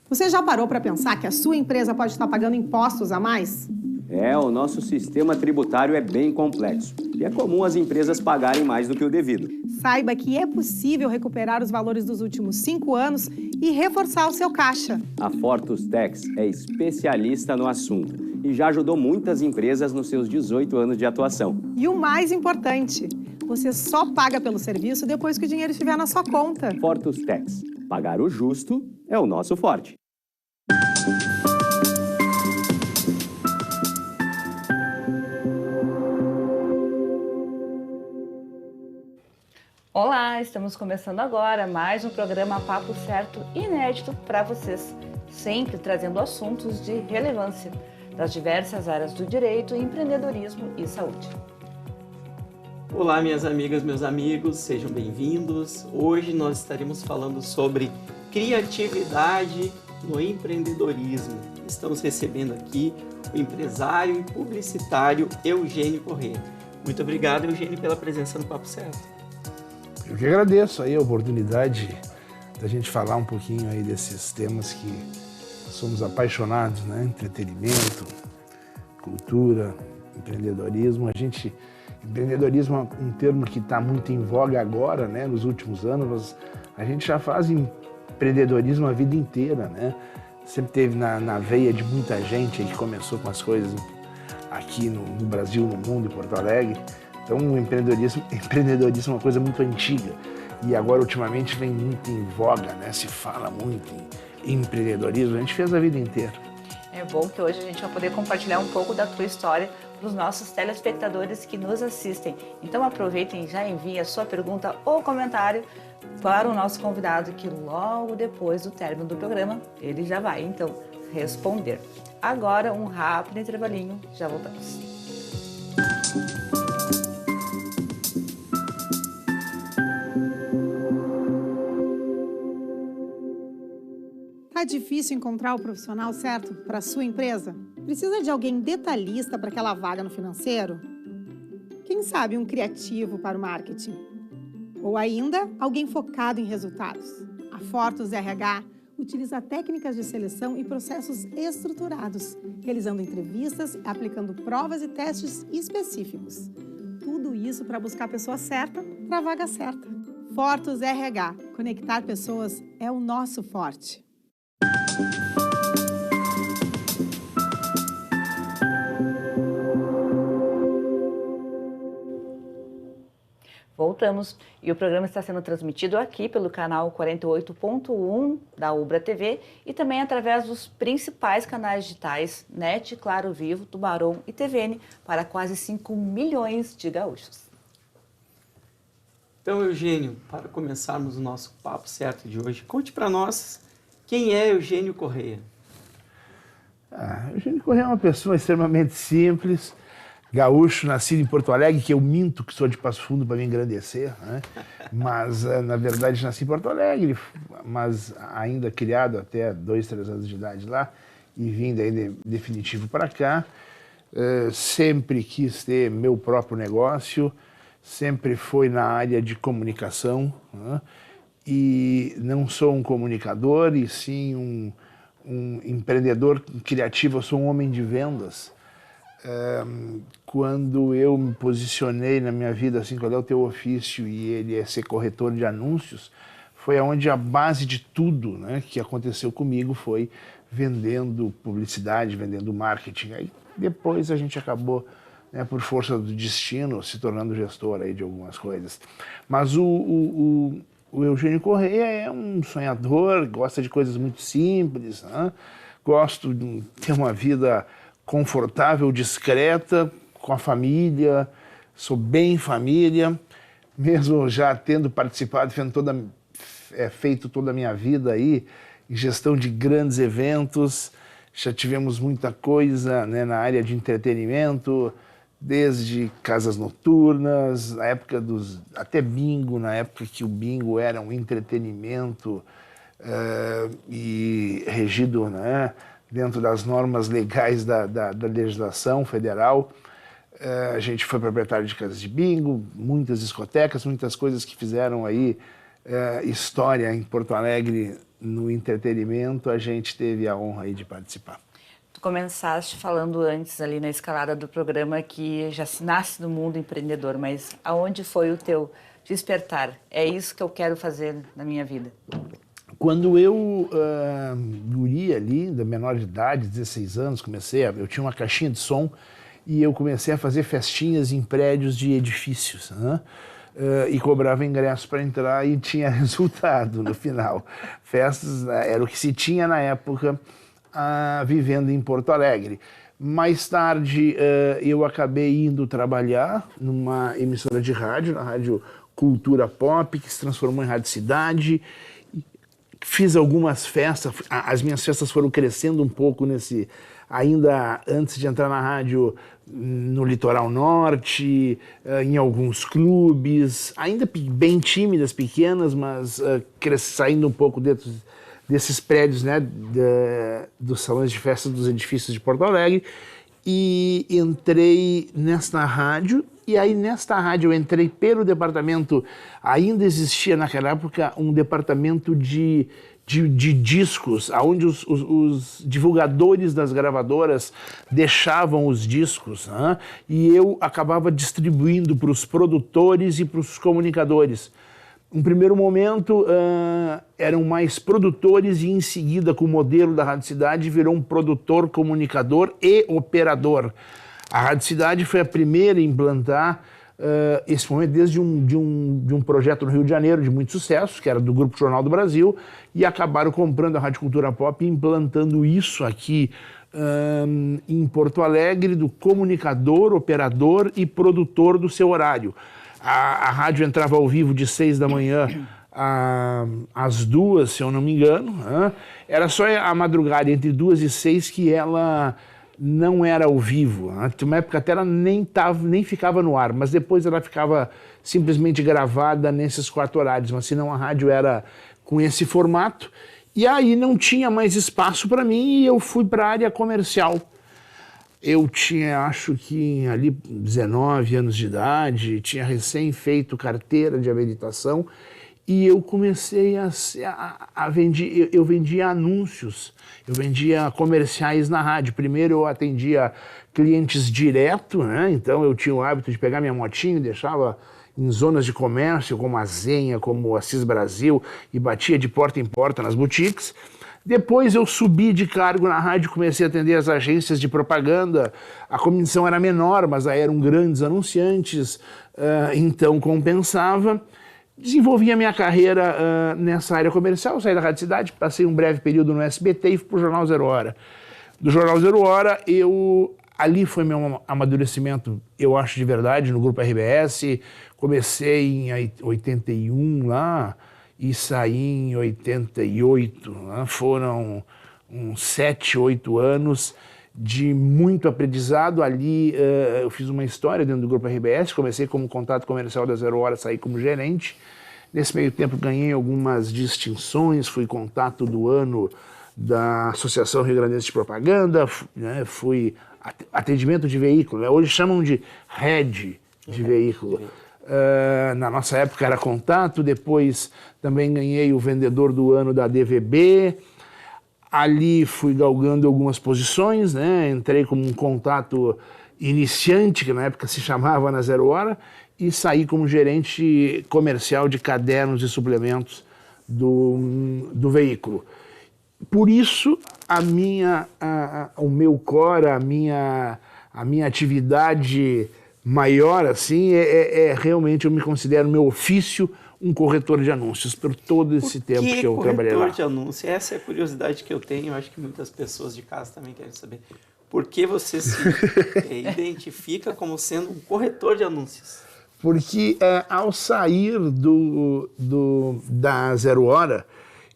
Você já parou para pensar que a sua empresa pode estar pagando impostos a mais? O nosso sistema tributário é bem complexo e é comum as empresas pagarem mais do que o devido. Saiba que é possível recuperar os valores dos últimos 5 anos e reforçar o seu caixa. A Fortus Tax é especialista no assunto e já ajudou muitas empresas nos seus 18 anos de atuação. E o mais importante, você só paga pelo serviço depois que o dinheiro estiver na sua conta. Fortus Tax. Pagar o justo é o nosso forte. Olá, estamos começando agora mais um programa Papo Certo inédito para vocês, sempre trazendo assuntos de relevância das diversas áreas do direito, empreendedorismo e saúde. Olá, minhas amigas, meus amigos, sejam bem-vindos. Hoje nós estaremos falando sobre criatividade no empreendedorismo. Estamos recebendo aqui o empresário e publicitário Eugênio Corrêa. Muito obrigado, Eugênio, pela presença no Papo Certo. Eu que agradeço aí a oportunidade da gente falar um pouquinho aí desses temas que somos apaixonados, né? Entretenimento, cultura, empreendedorismo. Empreendedorismo é um termo que está muito em voga agora, né? Nos últimos anos, mas a gente já faz empreendedorismo a vida inteira, né? Sempre teve na veia de muita gente aí que começou com as coisas aqui no Brasil, no mundo, em Porto Alegre. Então, o empreendedorismo é uma coisa muito antiga e agora, ultimamente, vem muito em voga, né? Se fala muito em empreendedorismo, a gente fez a vida inteira. É bom que hoje a gente vai poder compartilhar um pouco da tua história para os nossos telespectadores que nos assistem. Então, aproveitem e já enviem a sua pergunta ou comentário para o nosso convidado, que logo depois do término do programa, ele já vai, então, responder. Agora, um rápido intervalinho, já voltamos. Tá difícil encontrar o profissional certo para a sua empresa? Precisa de alguém detalhista para aquela vaga no financeiro? Quem sabe um criativo para o marketing? Ou ainda, alguém focado em resultados? A Fortus RH utiliza técnicas de seleção e processos estruturados, realizando entrevistas e aplicando provas e testes específicos. Tudo isso para buscar a pessoa certa para a vaga certa. Fortus RH. Conectar pessoas é o nosso forte. Voltamos e o programa está sendo transmitido aqui pelo canal 48.1 da Ubra TV e também através dos principais canais digitais NET, Claro Vivo, Tubarão e TVN para quase 5 milhões de gaúchos. Então, Eugênio, para começarmos o nosso Papo Certo de hoje, conte para nós quem é Eugênio Corrêa. Eugênio Corrêa é uma pessoa extremamente simples, gaúcho, nascido em Porto Alegre, que eu minto que sou de Passo Fundo para me engrandecer, né? Mas, na verdade, nasci em Porto Alegre, mas ainda criado até 2, 3 anos de idade lá, e vim daí definitivo para cá. Sempre quis ter meu próprio negócio, sempre foi na área de comunicação, né? E não sou um comunicador, e sim um empreendedor criativo, eu sou um homem de vendas. Quando eu me posicionei na minha vida, assim, qual é o teu ofício, e ele é ser corretor de anúncios, foi onde a base de tudo, né, que aconteceu comigo foi vendendo publicidade, vendendo marketing. Aí depois a gente acabou, né, por força do destino, se tornando gestor aí de algumas coisas. Mas o Eugênio Corrêa é um sonhador, gosta de coisas muito simples, né? Gosto de ter uma vida confortável, discreta, com a família, sou bem família, mesmo já tendo participado, feito toda a minha vida aí, em gestão de grandes eventos, já tivemos muita coisa, né, na área de entretenimento, desde casas noturnas, na época até bingo, na época que o bingo era um entretenimento e regido, né, dentro das normas legais da legislação federal. A gente foi proprietário de casas de bingo, muitas discotecas, muitas coisas que fizeram aí história em Porto Alegre no entretenimento, a gente teve a honra aí de participar. Tu começaste falando antes ali na escalada do programa que já se nasce no mundo empreendedor, mas aonde foi o teu despertar? É isso que eu quero fazer na minha vida. Quando eu, guri ali, da menor de idade, 16 anos, eu tinha uma caixinha de som e eu comecei a fazer festinhas em prédios de edifícios, né? E cobrava ingresso para entrar e tinha resultado no final. Festas era o que se tinha na época, vivendo em Porto Alegre. Mais tarde eu acabei indo trabalhar numa emissora de rádio, na Rádio Cultura Pop, que se transformou em Rádio Cidade. Fiz algumas festas, as minhas festas foram crescendo um pouco ainda antes de entrar na rádio, no Litoral Norte, em alguns clubes, ainda bem tímidas, pequenas, mas saindo um pouco dentro desses prédios, né, dos salões de festa dos edifícios de Porto Alegre, e entrei nesta rádio. E aí, nesta rádio, eu entrei pelo departamento, ainda existia naquela época um departamento de discos, onde os divulgadores das gravadoras deixavam os discos, né? E eu acabava distribuindo para os produtores e para os comunicadores. No primeiro momento, eram mais produtores e, em seguida, com o modelo da Rádio Cidade, virou um produtor, comunicador e operador. A Rádio Cidade foi a primeira a implantar esse momento desde de um projeto no Rio de Janeiro de muito sucesso, que era do Grupo Jornal do Brasil, e acabaram comprando a Rádio Cultura Pop e implantando isso aqui em Porto Alegre, do comunicador, operador e produtor do seu horário. A rádio entrava ao vivo de 6 da manhã às 2, se eu não me engano. Era só a madrugada, entre 2 e 6, que ela não era ao vivo. Tinha uma época até ela nem ficava no ar, mas depois ela ficava simplesmente gravada nesses 4 horários, mas senão a rádio era com esse formato. E aí não tinha mais espaço para mim e eu fui para a área comercial. Eu tinha, acho que ali 19 anos de idade, tinha recém feito carteira de habilitação e eu comecei eu vendia anúncios, eu vendia comerciais na rádio. Primeiro eu atendia clientes direto, né? Então eu tinha o hábito de pegar minha motinha e deixava em zonas de comércio como a Zenha, como a Assis Brasil, e batia de porta em porta nas boutiques. Depois eu subi de cargo na rádio, comecei a atender as agências de propaganda. A comissão era menor, mas aí eram grandes anunciantes, então compensava. Desenvolvi a minha carreira nessa área comercial, saí da Rádio Cidade, passei um breve período no SBT e fui para o Jornal Zero Hora. Do Jornal Zero Hora, ali foi meu amadurecimento, eu acho, de verdade, no Grupo RBS. Comecei em 81 lá, e saí em 88, né? Foram uns 7, 8 anos de muito aprendizado. Ali eu fiz uma história dentro do Grupo RBS, comecei como contato comercial da Zero Hora, saí como gerente. Nesse meio tempo ganhei algumas distinções, fui contato do ano da Associação Rio Grandense de Propaganda, né? Fui atendimento de veículo, né? Hoje chamam de head de veículo. Na nossa época era contato, depois também ganhei o vendedor do ano da DVB. Ali fui galgando algumas posições, né? Entrei como um contato iniciante, que na época se chamava na Zero Hora, e saí como gerente comercial de cadernos e suplementos do veículo. Por isso, o meu core, a minha atividade maior, assim, realmente, eu me considero meu ofício um corretor de anúncios, por todo esse tempo que eu trabalhei lá. Corretor de anúncios, essa é a curiosidade que eu tenho, eu acho que muitas pessoas de casa também querem saber. Por que você se identifica como sendo um corretor de anúncios? Porque ao sair da Zero Hora,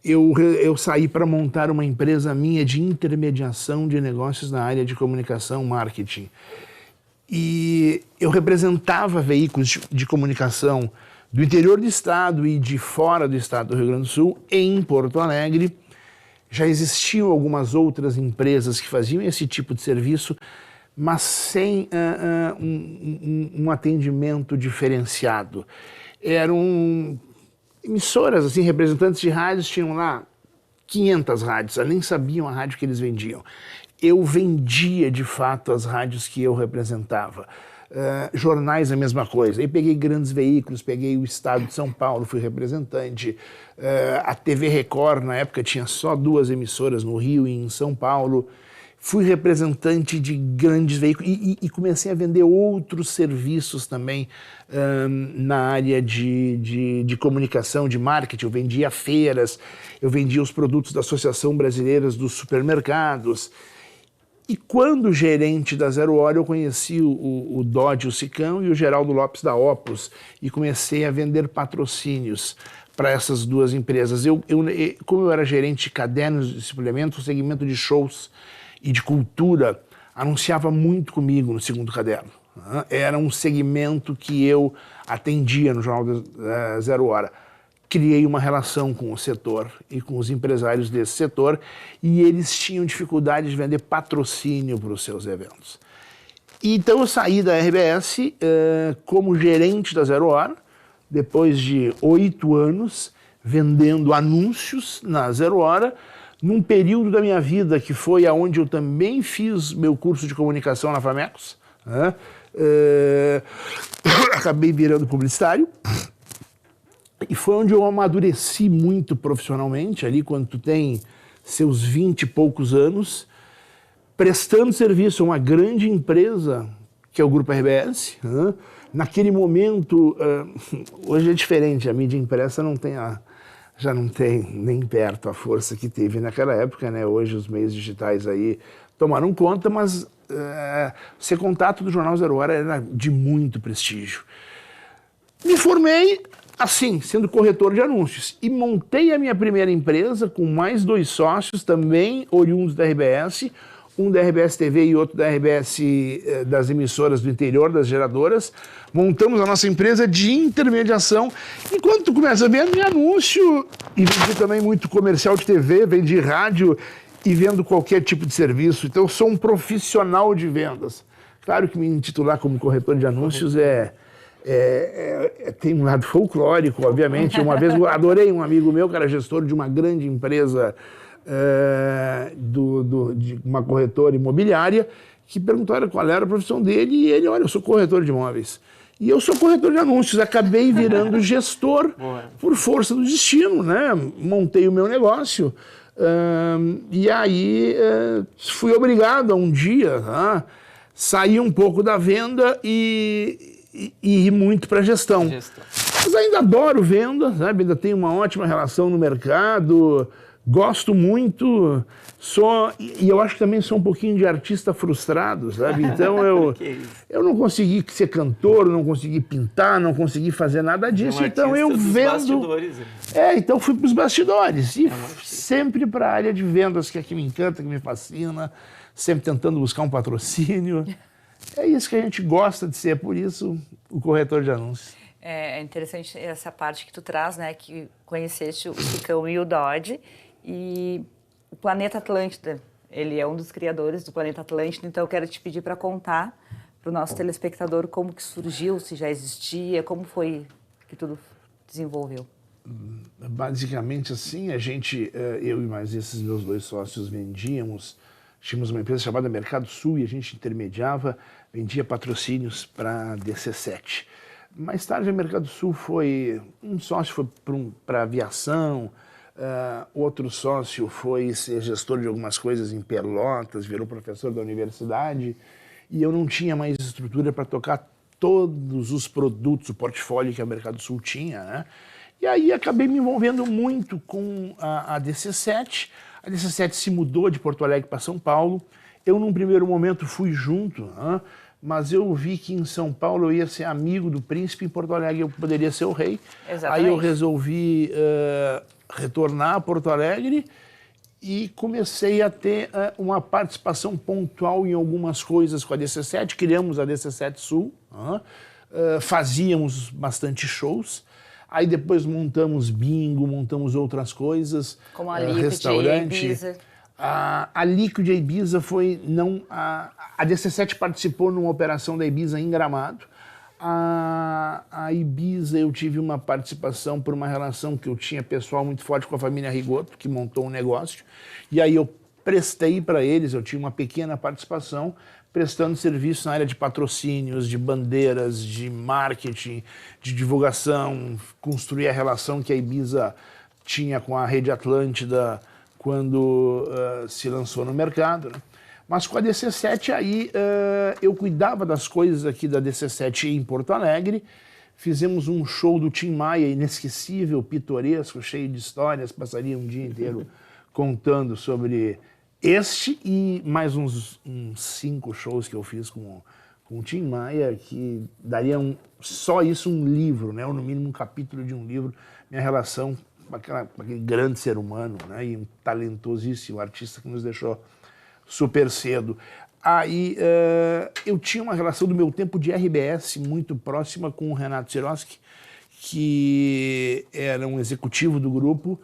eu saí para montar uma empresa minha de intermediação de negócios na área de comunicação, marketing. E eu representava veículos de comunicação do interior do estado e de fora do estado do Rio Grande do Sul, em Porto Alegre. Já existiam algumas outras empresas que faziam esse tipo de serviço, mas sem um atendimento diferenciado. Eram emissoras, assim, representantes de rádios tinham lá 500 rádios, eles nem sabiam a rádio que eles vendiam. Eu vendia, de fato, as rádios que eu representava. Jornais, a mesma coisa. Aí peguei grandes veículos, peguei o Estado de São Paulo, fui representante. A TV Record, na época, tinha só 2 emissoras, no Rio e em São Paulo. Fui representante de grandes veículos e comecei a vender outros serviços também na área de comunicação, de marketing. Eu vendia feiras, eu vendia os produtos da Associação Brasileira dos Supermercados. E quando gerente da Zero Hora, eu conheci o Dodge, o Sicão e o Geraldo Lopes da Opus e comecei a vender patrocínios para essas 2 empresas. Como eu era gerente de cadernos de suplemento, o segmento de shows e de cultura anunciava muito comigo no segundo caderno. Era um segmento que eu atendia no Jornal da Zero Hora. Criei uma relação com o setor e com os empresários desse setor e eles tinham dificuldade de vender patrocínio para os seus eventos. Então eu saí da RBS como gerente da Zero Hora, depois de 8 anos vendendo anúncios na Zero Hora, num período da minha vida que foi aonde eu também fiz meu curso de comunicação na Famecos. Acabei virando publicitário. E foi onde eu amadureci muito profissionalmente, ali quando tu tem seus 20 e poucos anos, prestando serviço a uma grande empresa, que é o Grupo RBS. Naquele momento, hoje é diferente, a mídia impressa já não tem nem perto a força que teve naquela época, né? Hoje os meios digitais aí tomaram conta, mas ser contato do Jornal Zero Hora era de muito prestígio. Me formei assim, sendo corretor de anúncios, e montei a minha primeira empresa com mais 2 sócios, também oriundos da RBS, um da RBS TV e outro da RBS das emissoras do interior, das geradoras. Montamos a nossa empresa de intermediação. Enquanto tu começa a vender anúncio, e vendi também muito comercial de TV, vendi rádio e vendo qualquer tipo de serviço. Então eu sou um profissional de vendas. Claro que me intitular como corretor de anúncios tem um lado folclórico, obviamente. Uma vez eu adorei um amigo meu que era gestor de uma grande empresa, de uma corretora imobiliária, que perguntaram qual era a profissão dele, e ele, olha, eu sou corretor de imóveis. E eu sou corretor de anúncios, acabei virando gestor por força do destino, né? Montei o meu negócio, e aí fui obrigado a um dia sair um pouco da venda e ir muito para a gestão. Mas ainda adoro venda, sabe? Ainda tenho uma ótima relação no mercado, gosto muito, e eu acho que também sou um pouquinho de artista frustrado, sabe? Então eu não consegui ser cantor, não consegui pintar, não consegui fazer nada disso, então eu vendo... Então fui para os bastidores, e sempre para a área de vendas, que é que me encanta, que me fascina, sempre tentando buscar um patrocínio. É isso que a gente gosta de ser, por isso o corretor de anúncios. É interessante essa parte que tu traz, né, que conheceste o Sicão e o Dodge, e o Planeta Atlântida, ele é um dos criadores do Planeta Atlântida, então eu quero te pedir para contar para o nosso telespectador como que surgiu, se já existia, como foi que tudo desenvolveu. Basicamente assim, eu e mais esses meus 2 sócios tínhamos uma empresa chamada Mercado Sul e a gente intermediava, vendia patrocínios para a DC7. Mais tarde a Mercado Sul um sócio foi para aviação, outro sócio foi ser gestor de algumas coisas em Pelotas, virou professor da universidade, e eu não tinha mais estrutura para tocar todos os produtos, o portfólio que a Mercado Sul tinha, né? E aí acabei me envolvendo muito com a DC7. A DC7 se mudou de Porto Alegre para São Paulo. Eu, num primeiro momento, fui junto, mas eu vi que em São Paulo eu ia ser amigo do príncipe, em Porto Alegre eu poderia ser o rei. Exatamente. Aí eu resolvi retornar a Porto Alegre e comecei a ter uma participação pontual em algumas coisas com a DC7. Criamos a DC7 Sul, fazíamos bastante shows. Aí depois montamos bingo, montamos outras coisas. Como a Liquid restaurante. Ibiza. A Liquid e a Ibiza foi... A DC7 participou numa operação da Ibiza em Gramado. A Ibiza eu tive uma participação por uma relação que eu tinha pessoal muito forte com a família Rigoto, que montou um negócio, e aí eu prestei para eles, eu tinha uma pequena participação, prestando serviço na área de patrocínios, de bandeiras, de marketing, de divulgação, construir a relação que a Ibiza tinha com a Rede Atlântida quando se lançou no mercado, né? Mas com a DC7 aí eu cuidava das coisas aqui da DC7 em Porto Alegre. Fizemos um show do Tim Maia inesquecível, pitoresco, cheio de histórias. Passaria um dia inteiro contando sobre este e mais uns 5 shows que eu fiz com o Tim Maia, que daria só isso um livro, né? Ou no mínimo um capítulo de um livro. Minha relação com aquele grande ser humano, né? E um talentosíssimo artista que nos deixou super cedo. Aí eu tinha uma relação do meu tempo de RBS muito próxima com o Renato Sirotsky, que era um executivo do grupo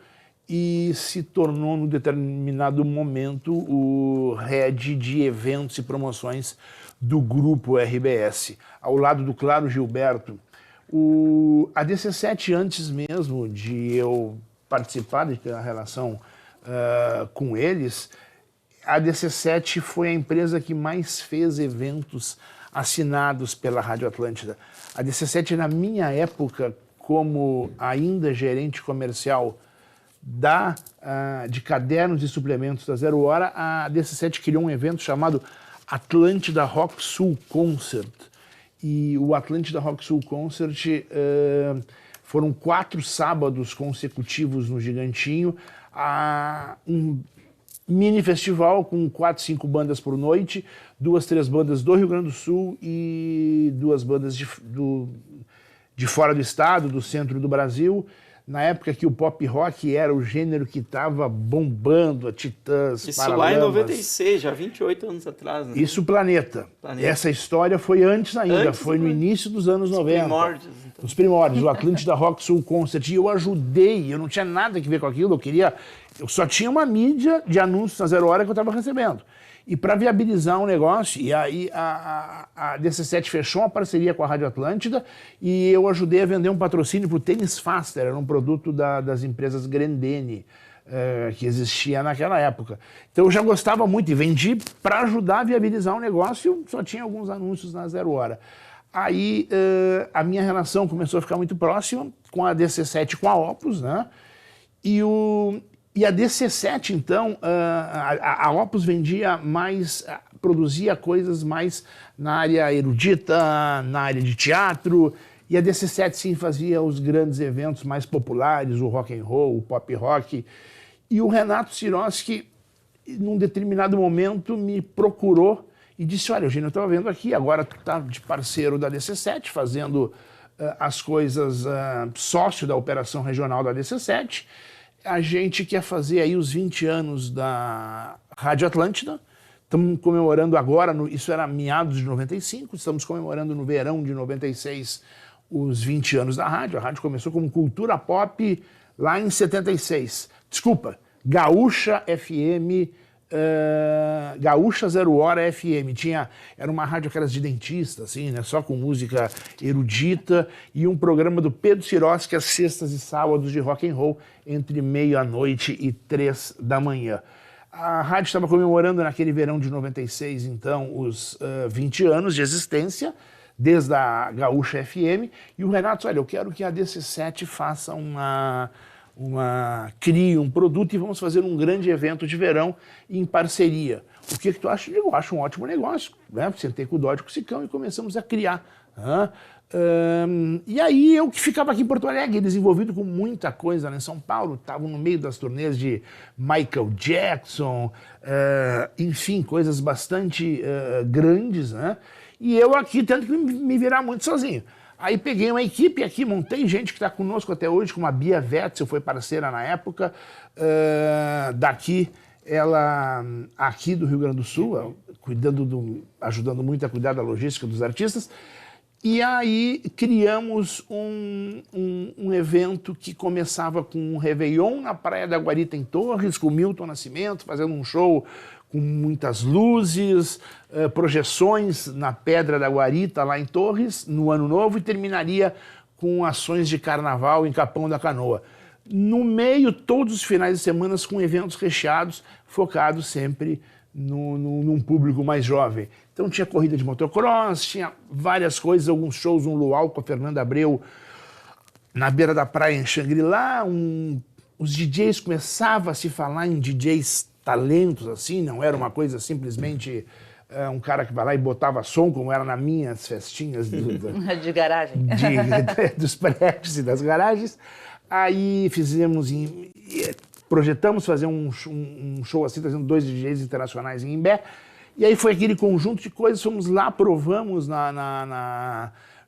e se tornou, num determinado momento, o head de eventos e promoções do grupo RBS, ao lado do Claro Gilberto. A DC7, antes mesmo de eu participar, de ter a relação com eles, a DC7 foi a empresa que mais fez eventos assinados pela Rádio Atlântida. A DC7, na minha época, como ainda gerente comercial de cadernos e suplementos da Zero Hora, a DC7 criou um evento chamado Atlântida Rock Sul Concert. E o Atlântida Rock Sul Concert foram 4 sábados consecutivos no Gigantinho, um mini festival com 4, 5 bandas por noite, 2, 3 bandas do Rio Grande do Sul e 2 bandas de fora do estado, do centro do Brasil. Na época que o pop rock era o gênero que estava bombando, a Titãs, Isso Paralamas. lá em 96, já 28 anos atrás, né? Isso, Planeta. Essa história foi antes ainda, foi no início dos anos 90. Primórdios, então. Os primórdios, o Atlântida Rock Sul Concert. E eu ajudei, eu não tinha nada a ver com aquilo, eu só tinha uma mídia de anúncios na Zero Hora que eu estava recebendo. E para viabilizar um negócio, e aí a DC7 fechou uma parceria com a Rádio Atlântida e eu ajudei a vender um patrocínio para o Tênis Faster, era um produto das empresas Grendene, que existia naquela época. Então eu já gostava muito e vendi para ajudar a viabilizar um negócio, só tinha alguns anúncios na Zero Hora. Aí a minha relação começou a ficar muito próxima com a DC7 com a Opus, né? E a DC7, então, a Opus vendia mais, produzia coisas mais na área erudita, na área de teatro, e a DC7 sim fazia os grandes eventos mais populares, o rock and roll, o pop rock. E o Renato Sirotsky, num determinado momento, me procurou e disse, olha, Eugênio, eu estava vendo aqui, agora tu está de parceiro da DC7, fazendo as coisas sócio da operação regional da DC7, a gente quer fazer aí os 20 anos da Rádio Atlântida, estamos comemorando agora, isso era meados de 95, estamos comemorando no verão de 96 os 20 anos da rádio. A rádio começou como Cultura Pop lá em 76. Desculpa, Gaúcha FM, Gaúcha Zero Hora FM. Era uma rádio aquelas de dentista, assim, né? Só com música erudita e um programa do Pedro Sirotsky às sextas e sábados de rock and roll entre meia-noite e 3 da manhã. A rádio estava comemorando naquele verão de 96, então, os 20 anos de existência, desde a Gaúcha FM, e o Renato disse, olha, eu quero que a DC7 faça crie um produto e vamos fazer um grande evento de verão em parceria. O que tu acha? Eu acho um ótimo negócio, né? Sentei com o Dodge, com o Sicão e começamos a criar. E aí eu que ficava aqui em Porto Alegre, desenvolvido com muita coisa, né? Em São Paulo, estava no meio das turnês de Michael Jackson, enfim, coisas bastante grandes, né? E eu aqui tendo que me virar muito sozinho. Aí peguei uma equipe aqui, montei gente que está conosco até hoje, como a Bia Wetzel, foi parceira na época, ela aqui do Rio Grande do Sul, ajudando muito a cuidar da logística dos artistas. E aí criamos um evento que começava com um Réveillon na Praia da Guarita, em Torres, com o Milton Nascimento, fazendo um show com muitas luzes, projeções na Pedra da Guarita, lá em Torres, no Ano Novo, e terminaria com ações de carnaval em Capão da Canoa. No meio, todos os finais de semana, com eventos recheados, focados sempre num público mais jovem. Então tinha corrida de motocross, tinha várias coisas, alguns shows, um luau com a Fernanda Abreu na beira da praia em Xangri-Lá. Os DJs começavam a se falar em DJs talentos, assim, não era uma coisa simplesmente um cara que vai lá e botava som, como era nas minhas festinhas de garagem. Dos prédios e das garagens. Aí projetamos fazer um show assim, trazendo 2 DJs internacionais em Imbé. E aí foi aquele conjunto de coisas, fomos lá, provamos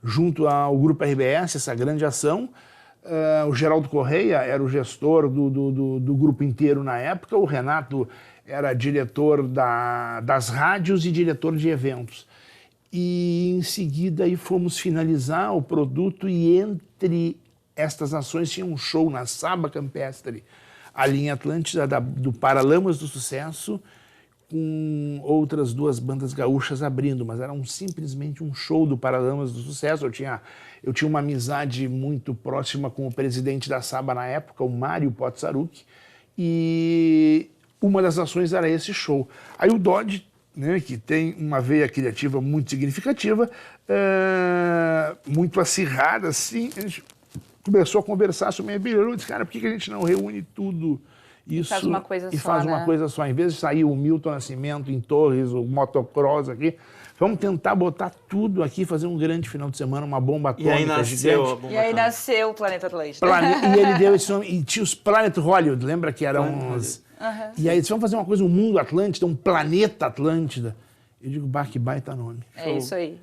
junto ao Grupo RBS, essa grande ação. O Geraldo Correia era o gestor do grupo inteiro na época, o Renato era diretor das rádios e diretor de eventos. E em seguida aí fomos finalizar o produto, e entre estas ações tinha um show na Saba Campestre, ali em Atlântida, do Paralamas do Sucesso, com outras 2 bandas gaúchas abrindo, mas era simplesmente um show do Paralamas do Sucesso. Eu tinha uma amizade muito próxima com o presidente da Saba na época, o Mário Potsaruk, e uma das ações era esse show. Aí o Dodge, né, que tem uma veia criativa muito significativa, muito acirrada, assim, a gente começou a conversar sobre a Bilhão, disse, cara, por que a gente não reúne tudo isso faz uma coisa e só, faz né? uma coisa só? Em vez de sair o Milton Nascimento em Torres, o motocross aqui, vamos tentar botar tudo aqui, fazer um grande final de semana, uma bomba atômica E aí nasceu a bomba E aí atômica. nasceu o Planeta Atlântida. E ele deu esse nome, e tinha os Planet Hollywood, lembra que eram uns... E aí eles vão fazer uma coisa, um mundo Atlântida, um planeta Atlântida. Eu digo, bah, que baita nome. É isso aí.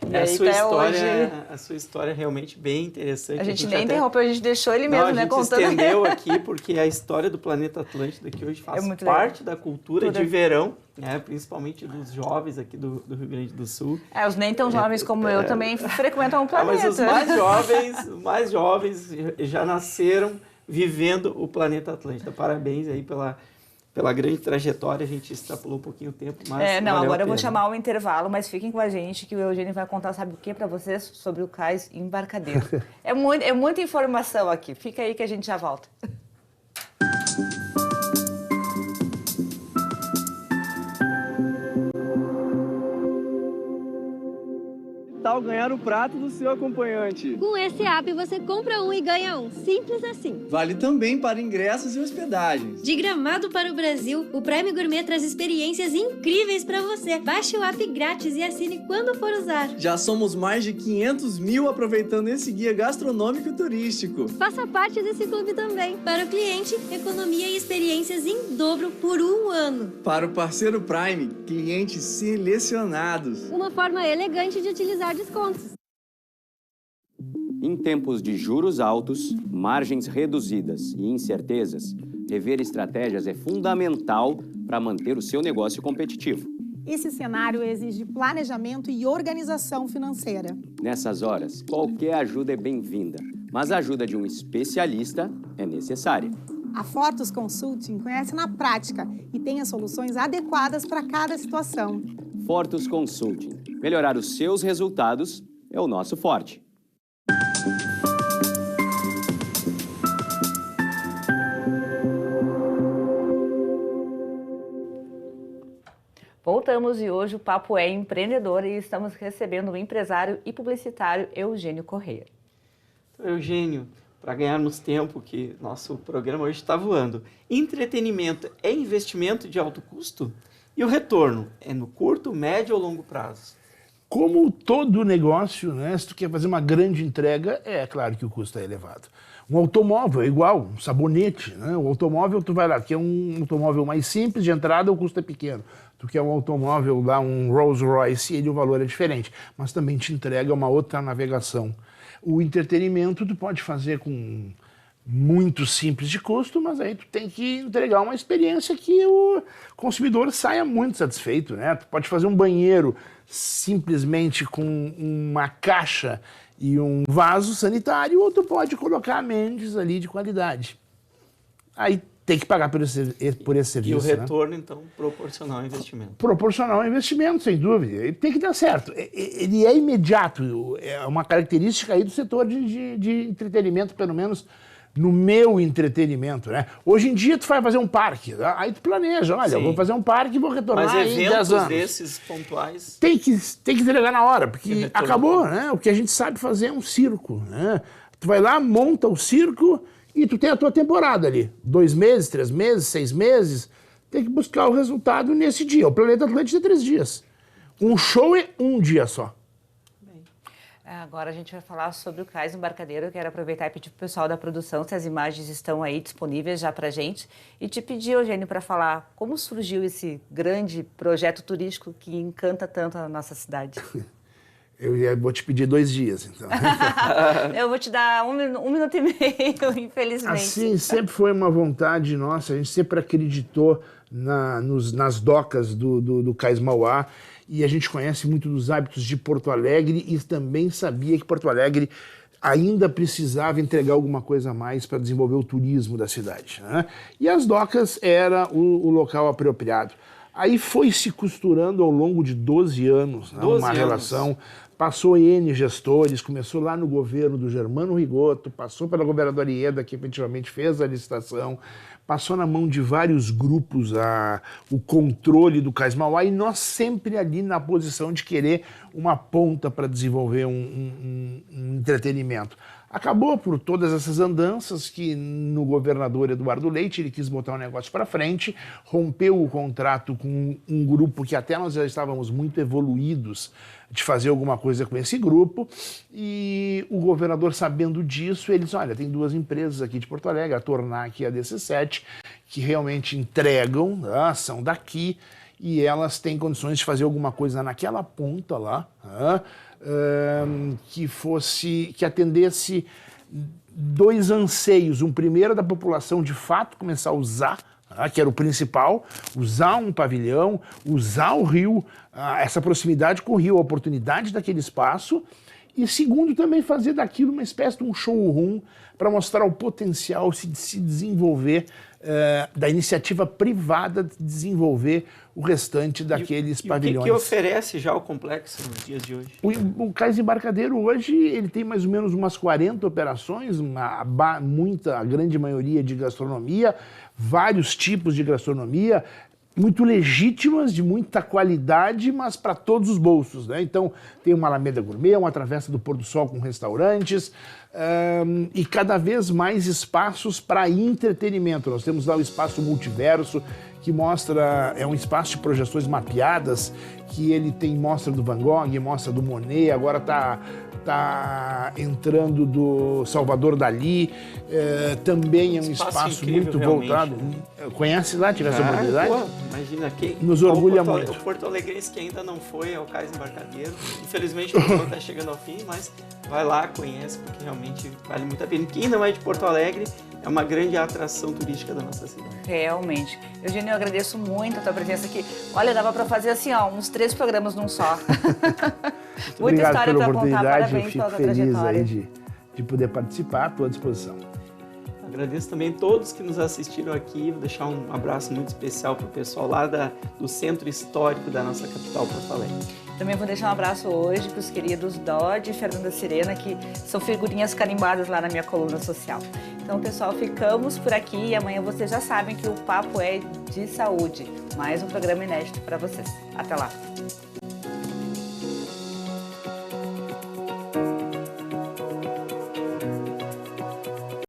E A aí, sua, até história, hoje, a sua história é realmente bem interessante. a gente nem até- interrompeu, a gente deixou ele Não, mesmo, a né? gente Contando. estendeu aqui porque a história do Planeta Atlântida, que hoje faz muito parte da cultura de verão, né, principalmente dos jovens aqui do Rio Grande do Sul. Os nem tão jovens como eu também frequentam o Mas planeta. os mais jovens já nasceram vivendo o Planeta Atlântida. Parabéns aí pela grande trajetória. A gente extrapolou um pouquinho o tempo, mas Não, valeu agora a eu vou pena. chamar o intervalo, mas fiquem com a gente que o Eugênio vai contar, sabe o que para vocês, sobre o cais embarcadeiro. É muita informação aqui. Fica aí que a gente já volta. Tal ganhar o prato do seu acompanhante. Com esse app você compra um e ganha um. Simples assim. Vale também para ingressos e hospedagens. De Gramado para o Brasil, o Prime Gourmet traz experiências incríveis para você. Baixe o app grátis e assine quando for usar. Já somos mais de 500 mil aproveitando esse guia gastronômico e turístico. Faça parte desse clube também. Para o cliente, economia e experiências em dobro por um ano. Para o parceiro Prime, clientes selecionados. Uma forma elegante de utilizar descontos. Em tempos de juros altos, margens reduzidas e incertezas, rever estratégias é fundamental para manter o seu negócio competitivo. Esse cenário exige planejamento e organização financeira. Nessas horas, qualquer ajuda é bem-vinda, mas a ajuda de um especialista é necessária. A Fortus Consulting conhece na prática e tem as soluções adequadas para cada situação. Fortus Consulting. Melhorar os seus resultados é o nosso forte. Voltamos e hoje o papo é empreendedor e estamos recebendo o empresário e publicitário Eugênio Correia. Então, Eugênio, para ganharmos tempo, que nosso programa hoje está voando, entretenimento é investimento de alto custo? E o retorno é no curto, médio ou longo prazo? Como todo negócio, né, se tu quer fazer uma grande entrega, é claro que o custo é elevado. Um automóvel é igual, um sabonete, né? O automóvel, tu vai lá, quer um automóvel mais simples, de entrada o custo é pequeno. Tu quer um automóvel lá, um Rolls Royce, o valor é diferente, mas também te entrega uma outra navegação. O entretenimento tu pode fazer com muito simples de custo, mas aí tu tem que entregar uma experiência que o consumidor saia muito satisfeito, né? Tu pode fazer um banheiro simplesmente com uma caixa e um vaso sanitário, ou tu pode colocar amenities ali de qualidade. Aí tem que pagar por esse serviço. E o retorno, então, proporcional ao investimento. Proporcional ao investimento, sem dúvida. Ele tem que dar certo. Ele é imediato, é uma característica aí do setor de entretenimento, pelo menos no meu entretenimento, né? Hoje em dia tu vai fazer um parque, aí tu planeja, olha, eu vou fazer um parque e vou retornar em 10 anos. Mas eventos desses pontuais... Tem que entregar na hora, porque acabou, né? O que a gente sabe fazer é um circo, né? Tu vai lá, monta o circo e tu tem a tua temporada ali. 2 meses, 3 meses, 6 meses. Tem que buscar o resultado nesse dia. O Planeta Atlântico é 3 dias. Um show é 1 dia só. Agora a gente vai falar sobre o Cais Embarcadero. Eu quero aproveitar e pedir para o pessoal da produção se as imagens estão aí disponíveis já para a gente. E te pedir, Eugênio, para falar como surgiu esse grande projeto turístico que encanta tanto a nossa cidade. Eu vou te pedir 2 dias, então. Eu vou te dar um minuto e meio, infelizmente. Assim, sempre foi uma vontade nossa, a gente sempre acreditou nas docas do Cais Mauá, e a gente conhece muito dos hábitos de Porto Alegre e também sabia que Porto Alegre ainda precisava entregar alguma coisa a mais para desenvolver o turismo da cidade, né? E as docas era o local apropriado. Aí foi se costurando ao longo de 12 anos, né? Uma relação. Passou N gestores, começou lá no governo do Germano Rigoto, passou pela governadora Ieda, que efetivamente fez a licitação, passou na mão de vários grupos o controle do Cais Mauá, e nós sempre ali na posição de querer uma ponta para desenvolver um entretenimento. Acabou por todas essas andanças que no governador Eduardo Leite ele quis botar o negócio para frente, rompeu o contrato com um grupo que até nós já estávamos muito evoluídos de fazer alguma coisa com esse grupo, e o governador, sabendo disso, ele disse, olha, tem 2 empresas aqui de Porto Alegre, a Tornac e a DC7, que realmente entregam, são daqui, e elas têm condições de fazer alguma coisa naquela ponta lá, que atendesse 2 anseios. Um primeiro, da população de fato começar a usar, que era o principal, usar um pavilhão, usar o rio, essa proximidade com o rio, a oportunidade daquele espaço, e segundo, também fazer daquilo uma espécie de um showroom para mostrar o potencial de se desenvolver, da iniciativa privada de desenvolver o restante daqueles pavilhões. E o que oferece já o complexo nos dias de hoje? O Cais Embarcadero hoje ele tem mais ou menos umas 40 operações, a grande maioria de gastronomia, vários tipos de gastronomia, muito legítimas, de muita qualidade, mas para todos os bolsos, né? Então, tem uma Alameda Gourmet, uma travessa do Pôr do Sol com restaurantes, e cada vez mais espaços para entretenimento. Nós temos lá o Espaço Multiverso, que mostra, é um espaço de projeções mapeadas, que ele tem mostra do Van Gogh, mostra do Monet, agora está entrando do Salvador Dalí, também é um espaço muito voltado. Conhece lá, tivesse a oportunidade? Pô, imagina, nos orgulha muito. O porto-alegrense que ainda não foi ao Cais Embarcadero, infelizmente o programa está chegando ao fim, mas vai lá, conhece, porque realmente vale muito a pena. Quem não é de Porto Alegre, é uma grande atração turística da nossa cidade. Realmente. Eugênio, eu agradeço muito a tua presença aqui. Olha, dava para fazer assim, uns 3 programas num só. Muita história para contar. Parabéns pela tua trajetória. Eu fico feliz aí de poder participar, à tua disposição. Agradeço também a todos que nos assistiram aqui. Vou deixar um abraço muito especial para o pessoal lá do Centro Histórico da nossa capital, Porto Alegre. Também vou deixar um abraço hoje para os queridos Dodge e Fernanda Sirena, que são figurinhas carimbadas lá na minha coluna social. Então, pessoal, ficamos por aqui e amanhã vocês já sabem que o papo é de saúde. Mais um programa inédito para vocês. Até lá!